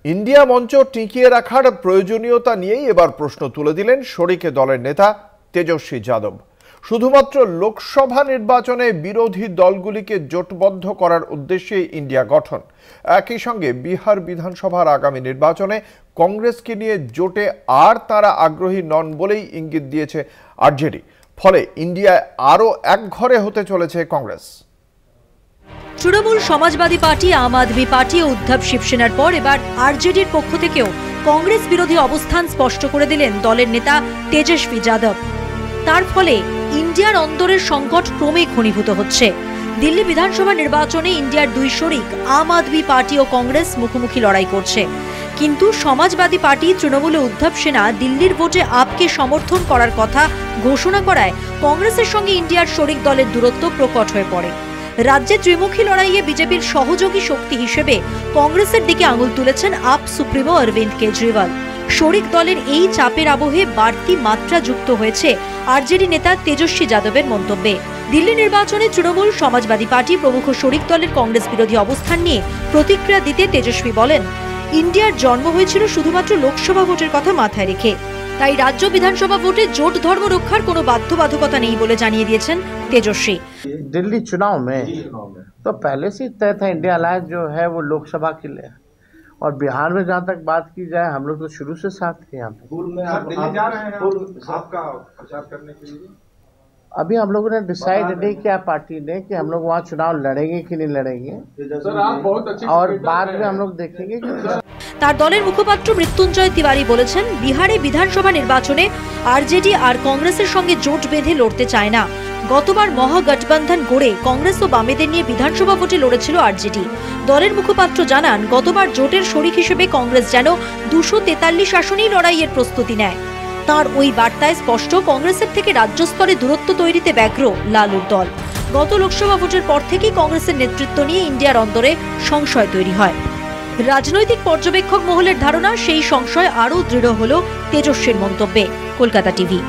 India মঞ্চ টিকিয়ে রাখার প্রয়োজনীয়তা নিয়েই এবার প্রশ্ন তুলে দিলেন শরিক দলের নেতা তেজস্বী যাদব। শুধুমাত্র লোকসভা নির্বাচনে বিরোধী দলগুলিকে জোটবদ্ধ করার উদ্দেশ্যে ইন্ডিয়া গঠন। একই সঙ্গে বিহার বিধানসভার আগামী নির্বাচনে কংগ্রেসকে নিয়ে জোটে আর তারা আগ্রহী নন বলেই ইঙ্গিত দিয়েছে আরজেডি। ফলে ইন্ডিয়ায় আরও একঘরে হতে চলেছে কংগ্রেস। তৃণমূল সমাজবাদী পার্টি, আম আদমি পার্টি ও উদ্ধব শিবসেনার পর এবার আরজেডির পক্ষ থেকেও কংগ্রেস বিরোধী অবস্থান স্পষ্ট করে দিলেন দলের নেতা তেজস্বী যাদব। তার ফলে ইন্ডিয়ার অন্দরের সংকট ক্রমে ঘনীভূত হচ্ছে। দিল্লি বিধানসভা নির্বাচনে ইন্ডিয়ার দুই শরিক আম আদমি পার্টি ও কংগ্রেস মুখোমুখি লড়াই করছে, কিন্তু সমাজবাদী পার্টি, তৃণমূল ও উদ্ধব সেনা দিল্লির ভোটে আপকে সমর্থন করার কথা ঘোষণা করায় কংগ্রেসের সঙ্গে ইন্ডিয়ার শরিক দলের দূরত্ব প্রকট হয়ে পড়ে। রাজ্যে ত্রিমুখী লড়াইয়ে বিজেপির সহযোগী শক্তি হিসেবে কংগ্রেসের দিকে আঙুল তুলেছেন আপ সুপ্রিমো অরবিন্দ কেজরিওয়াল। শরিক দলের এই চাপের আবহে বাড়তি মাত্রা যুক্ত হয়েছে আরজেডি নেতা তেজস্বী যাদবের মন্তব্যে। দিল্লি নির্বাচনে তৃণমূল, সমাজবাদী পার্টি প্রমুখ শরিক দলের কংগ্রেস বিরোধী অবস্থান নিয়ে প্রতিক্রিয়া দিতে তেজস্বী বলেন, ইন্ডিয়ার জন্ম হয়েছিল শুধুমাত্র লোকসভা ভোটের কথা মাথায় রেখে, তাই রাজ্য বিধানসভা ভোটে জোট ধর্ম রক্ষার কোনো বাধ্যবাধকতা নেই বলে জানিয়ে দিয়েছেন তেজস্বী। दिल्ली चुनाव में तो पहले से तय था इंडिया अलायंस जो है वो लोकसभा के लिए, और बिहार में जहाँ तक बात की जाए हम लोग तो शुरू से साथ थे यहाँ पे। दिल्ली जा रहे हैं आपका प्रचार करने के लिए? अभी हम लोगों ने डिसाइड नहीं किया पार्टी ने कि हम लोग वहाँ चुनाव लड़ेंगे कि नहीं लड़ेंगे, और बाद में हम लोग देखेंगे कि তার দলের মুখপাত্র মৃত্যুঞ্জয় তিওয়ারি বলেছেন, বিহারে বিধানসভা নির্বাচনে আরজেডি আর কংগ্রেসের সঙ্গে জোট বেঁধে লড়তে চায় না। গতবার মহাগঠবন্ধন গড়ে কংগ্রেস ও বামেদের নিয়ে বিধানসভা ভোটে লড়েছিল আরজেডি। দলের মুখপাত্র জানান, গতবার জোটের শরিক হিসেবে কংগ্রেস যেন 243 আসনেই লড়াইয়ের প্রস্তুতি নেয়। তার ওই বার্তায় স্পষ্ট, কংগ্রেসের থেকে রাজ্য স্তরে দূরত্ব তৈরিতে ব্যগ্র লালুর দল। গত লোকসভা ভোটের পর থেকেই কংগ্রেসের নেতৃত্ব নিয়ে ইন্ডিয়ার অন্দরে সংশয় তৈরি হয়। রাজনৈতিক পর্যবেক্ষক মহলের ধারণা, সেই সংশয় আরও দৃঢ় হল তেজস্বীর মন্তব্যে। কলকাতা টিভি।